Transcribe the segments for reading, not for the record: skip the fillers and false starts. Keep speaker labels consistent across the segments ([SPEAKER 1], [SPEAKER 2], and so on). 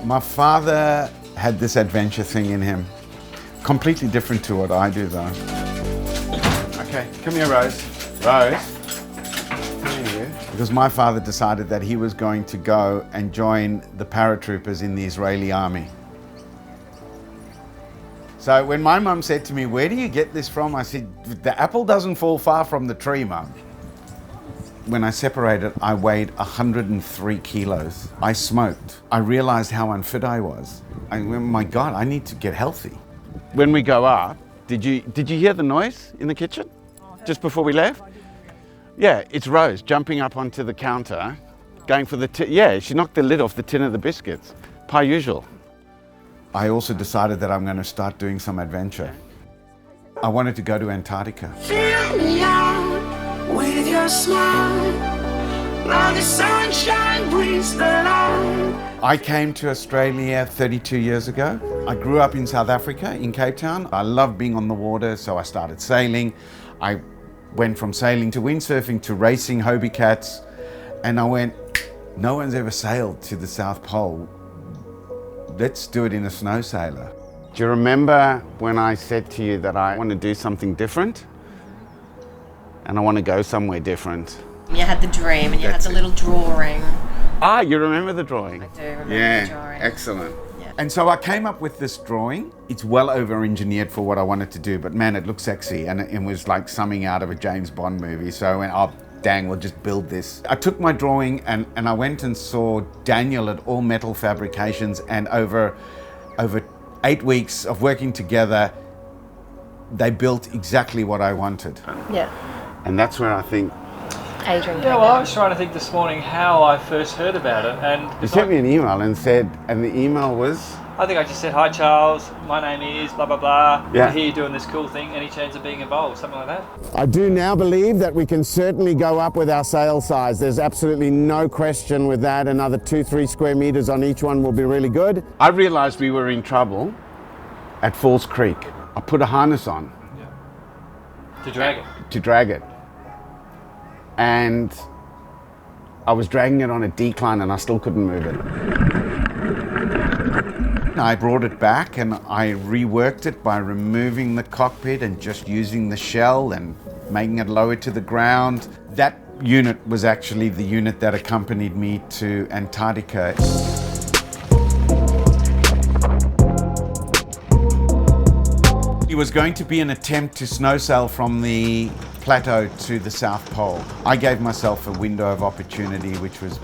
[SPEAKER 1] My father had this adventure thing in him. Completely different to what I do though. Okay, come here, Rose. Rose. Come here. Because my father decided that he was going to go and join the paratroopers in the Israeli army. So when my mum said to me, "Where do you get this from?" I said, "The apple doesn't fall far from the tree, Mum." When I separated, I weighed 103 kilos. I smoked. I realized how unfit I was. I went, my God, I need to get healthy. When we go up, did you hear the noise in the kitchen just before we left? Yeah, it's Rose jumping up onto the counter, going for the yeah, she knocked the lid off the tin of the biscuits, per usual. I also decided that I'm going to start doing some adventure. I wanted to go to Antarctica.
[SPEAKER 2] Fill me out with your smile, now the sunshine brings the light.
[SPEAKER 1] I came to Australia 32 years ago. I grew up in South Africa, in Cape Town. I love being on the water, so I started sailing. I went from sailing to windsurfing to racing Hobie Cats, and I went, no one's ever sailed to the South Pole. Let's do it in a snow sailor. Do you remember when I said to you that I want to do something different? And I want to go somewhere different.
[SPEAKER 3] You had the dream and you had the little drawing.
[SPEAKER 1] Ah, you remember the drawing?
[SPEAKER 3] I do remember the drawing.
[SPEAKER 1] Excellent.
[SPEAKER 3] Yeah.
[SPEAKER 1] And so I came up with this drawing. It's well over-engineered for what I wanted to do, but man, it looked sexy and it was like something out of a James Bond movie. So I went, oh, dang, we'll just build this. I took my drawing and I went and saw Daniel at All Metal Fabrications, and over 8 weeks of working together, they built exactly what I wanted.
[SPEAKER 3] Yeah.
[SPEAKER 1] And that's where I think...
[SPEAKER 3] Adrian.
[SPEAKER 4] Yeah, well, I was trying to think this morning how I first heard about it, and
[SPEAKER 1] You sent me an email and said, and the email was...
[SPEAKER 4] I think I just said, "Hi Charles, my name is blah blah blah.
[SPEAKER 1] Yeah.
[SPEAKER 4] I hear you doing this cool thing. Any chance of being involved?" Something like that.
[SPEAKER 5] I do now believe that we can certainly go up with our sail size. There's absolutely no question with that. Another 2-3 square meters on each one will be really good.
[SPEAKER 1] I realized we were in trouble at Falls Creek. I put a harness on
[SPEAKER 4] To drag it.
[SPEAKER 1] to drag it. And I was dragging it on a decline and I still couldn't move it. I brought it back and I reworked it by removing the cockpit and just using the shell and making it lower to the ground. That unit was actually the unit that accompanied me to Antarctica. It was going to be an attempt to snow sail from the plateau to the South Pole. I gave myself a window of opportunity which was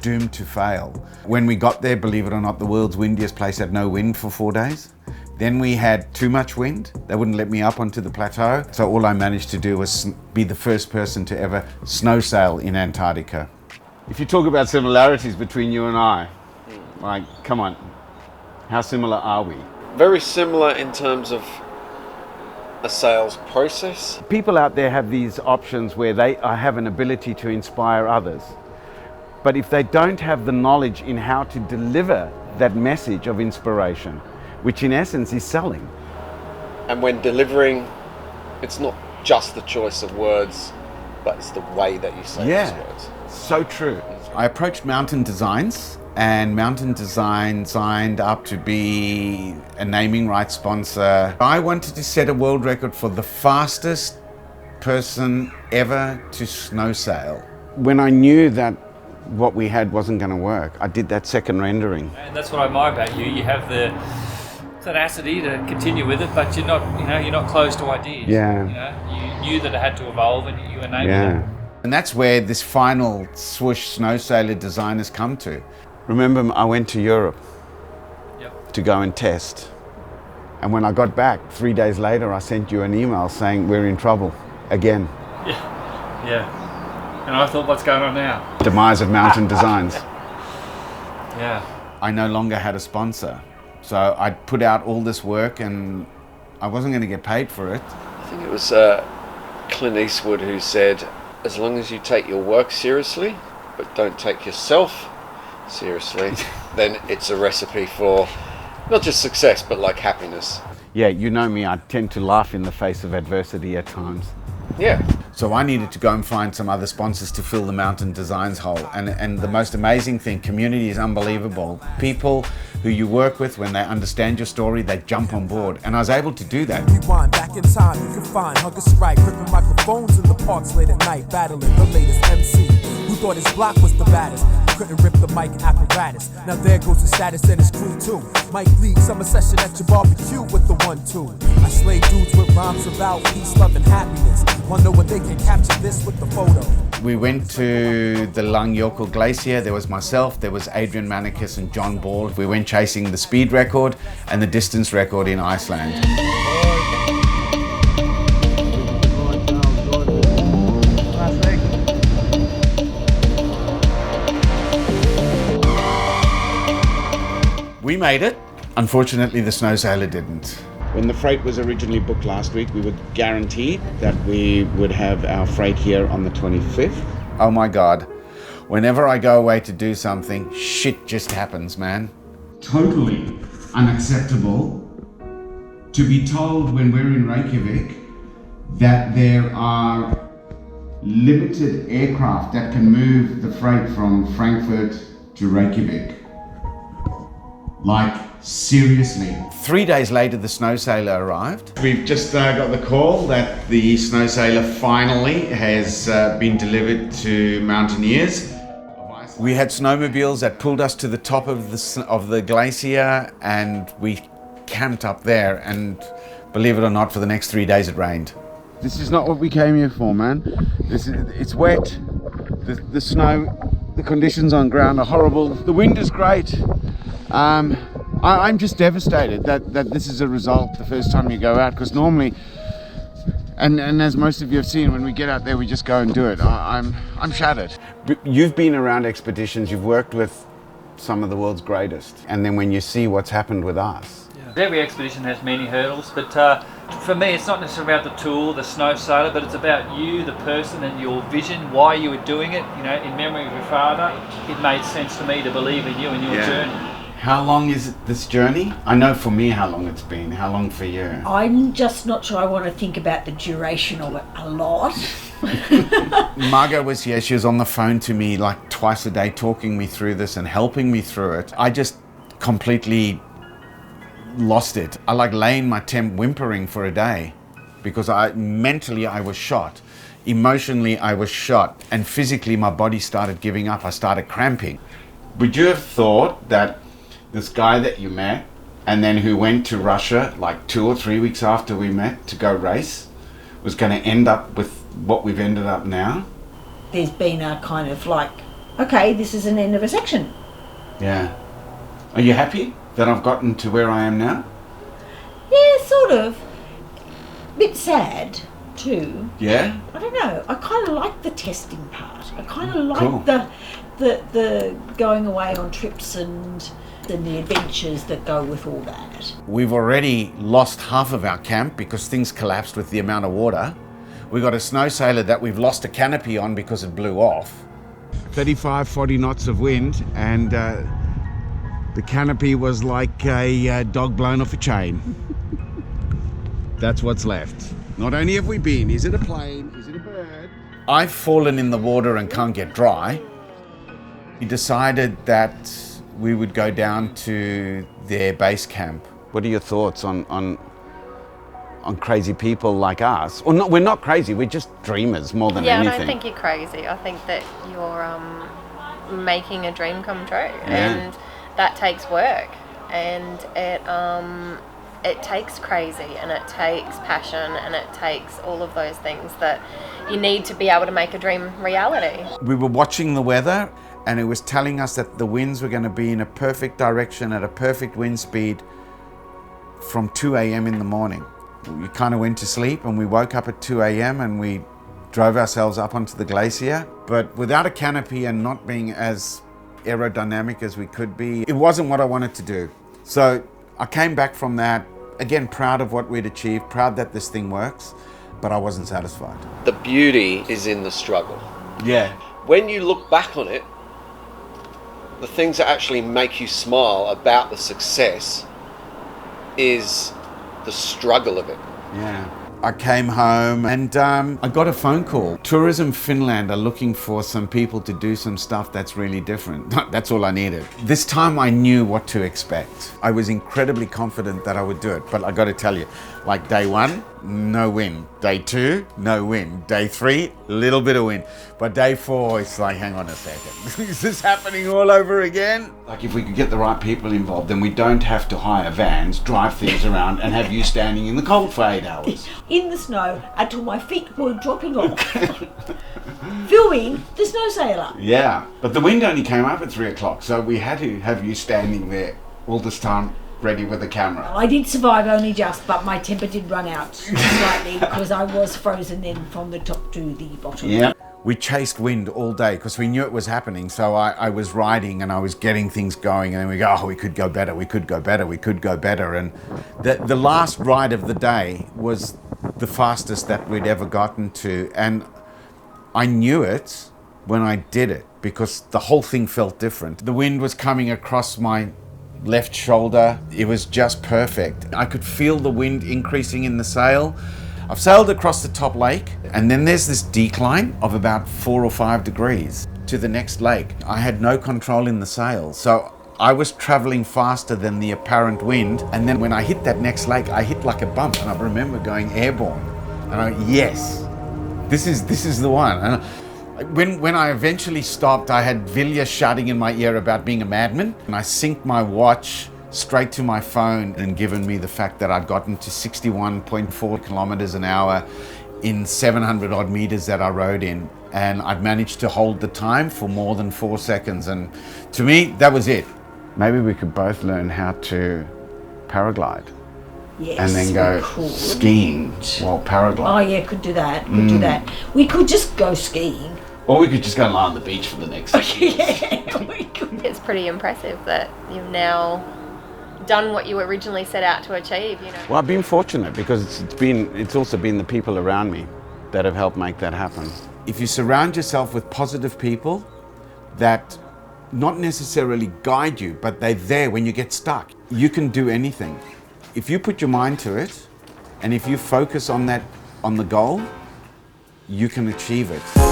[SPEAKER 1] doomed to fail. When we got there, believe it or not, the world's windiest place had no wind for 4 days. Then we had too much wind. They wouldn't let me up onto the plateau. So all I managed to do was be the first person to ever snow sail in Antarctica. If you talk about similarities between you and I, like, come on, how similar are we?
[SPEAKER 6] Very similar in terms of a sales process.
[SPEAKER 1] People out there have these options where they have an ability to inspire others. But if they don't have the knowledge in how to deliver that message of inspiration, which in essence is selling.
[SPEAKER 6] And when delivering, it's not just the choice of words, but it's the way that you say those words.
[SPEAKER 1] So true. I approached Mountain Designs, and Mountain Design signed up to be a naming rights sponsor. I wanted to set a world record for the fastest person ever to snow sail. When I knew that what we had wasn't going to work, I did that second rendering.
[SPEAKER 4] And that's what I admire about you. You have the tenacity to continue with it, but you're not closed to ideas.
[SPEAKER 1] Yeah.
[SPEAKER 4] You knew that it had to evolve, and you enabled it.
[SPEAKER 1] And that's where this final swoosh snow sailor design has come to. Remember, I went to Europe to go and test. And when I got back 3 days later, I sent you an email saying we're in trouble again.
[SPEAKER 4] Yeah. And I thought, what's going on now?
[SPEAKER 1] Demise of Mountain Designs.
[SPEAKER 4] Yeah.
[SPEAKER 1] I no longer had a sponsor. So I'd put out all this work and I wasn't going to get paid for it.
[SPEAKER 6] I think it was Clint Eastwood who said, as long as you take your work seriously, but don't take yourself seriously, then it's a recipe for not just success, but like happiness.
[SPEAKER 1] Yeah, you know me, I tend to laugh in the face of adversity at times.
[SPEAKER 6] Yeah.
[SPEAKER 1] So I needed to go and find some other sponsors to fill the Mountain Designs hole. And the most amazing thing, community is unbelievable. People who you work with, when they understand your story, they jump on board. And I was able to do that.
[SPEAKER 7] Rewind back in time, you can find Huggers Right, ripping microphones in the parks late at night, battling the latest MC who thought his block was the baddest. Couldn't rip the mic apparatus. Now there goes the status and his crew too. Mike Lee, summer session at your barbecue with the 1-2. I slay dudes with rhymes about peace, love, and happiness. Wonder when they can capture this with the photo.
[SPEAKER 1] We went to the Langjökull Glacier. There was myself, there was Adrian Manikis and John Ball. We went chasing the speed record and the distance record in Iceland. We made it. Unfortunately, the Snow Sailor didn't. When the freight was originally booked last week, we were guaranteed that we would have our freight here on the 25th. Oh my God. Whenever I go away to do something, shit just happens, man. Totally unacceptable to be told when we're in Reykjavik that there are limited aircraft that can move the freight from Frankfurt to Reykjavik. Like, seriously. 3 days later, the Snow Sailor arrived. We've just got the call that the Snow Sailor finally has been delivered to mountaineers. We had snowmobiles that pulled us to the top of the glacier, and we camped up there, and believe it or not, for the next 3 days it rained. This is not what we came here for, man. It's wet. The snow, the conditions on ground are horrible. The wind is great. I'm just devastated that this is a result the first time you go out, because normally, and as most of you have seen, when we get out there we just go and do it. I'm shattered. You've been around expeditions, you've worked with some of the world's greatest, and then when you see what's happened with us.
[SPEAKER 4] Yeah. Every expedition has many hurdles, but for me it's not necessarily about the tool, the Snow Sailor, but it's about you, the person, and your vision, why you were doing it. You know, in memory of your father, it made sense to me to believe in you and your journey.
[SPEAKER 1] How long is it, this journey? I know for me how long it's been. How long for you?
[SPEAKER 8] I'm just not sure I want to think about the duration of it a lot.
[SPEAKER 1] Margot was here. She was on the phone to me like twice a day, talking me through this and helping me through it. I just completely lost it. I lay in my tent whimpering for a day because mentally I was shot. Emotionally I was shot. And physically my body started giving up. I started cramping. Would you have thought that this guy that you met, and then who went to Russia like 2 or 3 weeks after we met to go race, was going to end up with what we've ended up now?
[SPEAKER 8] There's been a kind of like, okay, this is an end of a section.
[SPEAKER 1] Yeah. Are you happy that I've gotten to where I am now?
[SPEAKER 8] Yeah, sort of. Bit sad too.
[SPEAKER 1] Yeah?
[SPEAKER 8] I don't know. I kind of like the testing part. I kind of like
[SPEAKER 1] Cool.
[SPEAKER 8] the going away on trips and the adventures that go with all that.
[SPEAKER 1] We've already lost half of our camp because things collapsed with the amount of water. We got a Snow Sailor that we've lost a canopy on because it blew off. 35, 40 knots of wind, and the canopy was like a dog blown off a chain. That's what's left. Not only have we been, is it a plane, is it a bird? I've fallen in the water and can't get dry. We decided that we would go down to their base camp. What are your thoughts on crazy people like us? Or not, we're not crazy, we're just dreamers more than anything.
[SPEAKER 3] I don't think you're crazy. I think that you're making a dream come true, and that takes work, and it takes crazy, and it takes passion, and it takes all of those things that you need to be able to make a dream reality.
[SPEAKER 1] We were watching the weather, and it was telling us that the winds were going to be in a perfect direction at a perfect wind speed from 2 a.m. in the morning. We kind of went to sleep, and we woke up at 2 a.m. and we drove ourselves up onto the glacier. But without a canopy and not being as aerodynamic as we could be, it wasn't what I wanted to do. So I came back from that, again, proud of what we'd achieved, proud that this thing works, but I wasn't satisfied.
[SPEAKER 6] The beauty is in the struggle.
[SPEAKER 1] Yeah.
[SPEAKER 6] When you look back on it, the things that actually make you smile about the success is the struggle of it.
[SPEAKER 1] Yeah. I came home and I got a phone call. Tourism Finland are looking for some people to do some stuff that's really different. That's all I needed. This time I knew what to expect. I was incredibly confident that I would do it, but I got to tell you, like day 1, no wind. Day 2, no wind. Day 3, little bit of wind. But day 4, it's like, hang on a second. Is this happening all over again? Like if we could get the right people involved, then we don't have to hire vans, drive things around and have you standing in the cold for 8 hours.
[SPEAKER 8] In the snow until my feet were dropping off. Filming the snow sailor.
[SPEAKER 1] Yeah, but the wind only came up at 3 o'clock, so we had to have you standing there all this time ready with the camera.
[SPEAKER 8] I did survive only just, but my temper did run out slightly because I was frozen then from the top to the bottom.
[SPEAKER 1] Yeah. We chased wind all day because we knew it was happening. So I was riding and I was getting things going, and then we go, oh, we could go better, we could go better, we could go better. And the last ride of the day was the fastest that we'd ever gotten to. And I knew it when I did it because the whole thing felt different. The wind was coming across my left shoulder. It was just perfect. I could feel the wind increasing in the sail. I've sailed across the top lake, and then there's this decline of about 4 or 5 degrees to the next lake. I had no control in the sail, so I was traveling faster than the apparent wind, and then when I hit that next lake, I hit like a bump, and I remember going airborne. And I went, yes, this is the one. And when I eventually stopped, I had Vilja shouting in my ear about being a madman, and I synced my watch straight to my phone and given me the fact that I'd gotten to 61.4 kilometers an hour in 700 odd meters that I rode in, and I'd managed to hold the time for more than 4 seconds, and to me that was it. Maybe we could both learn how to paraglide.
[SPEAKER 8] Yes,
[SPEAKER 1] and then go skiing while paragliding.
[SPEAKER 8] Oh yeah, could do that. Could do that. We could just go skiing.
[SPEAKER 1] Or we could just go and lie on the beach for the next 6 years.
[SPEAKER 8] Yeah, we could.
[SPEAKER 3] It's pretty impressive that you've now done what you originally set out to achieve, you know.
[SPEAKER 5] Well, I've been fortunate because it's also been the people around me that have helped make that happen.
[SPEAKER 1] If you surround yourself with positive people that not necessarily guide you, but they're there when you get stuck, you can do anything. If you put your mind to it, and if you focus on the goal, you can achieve it.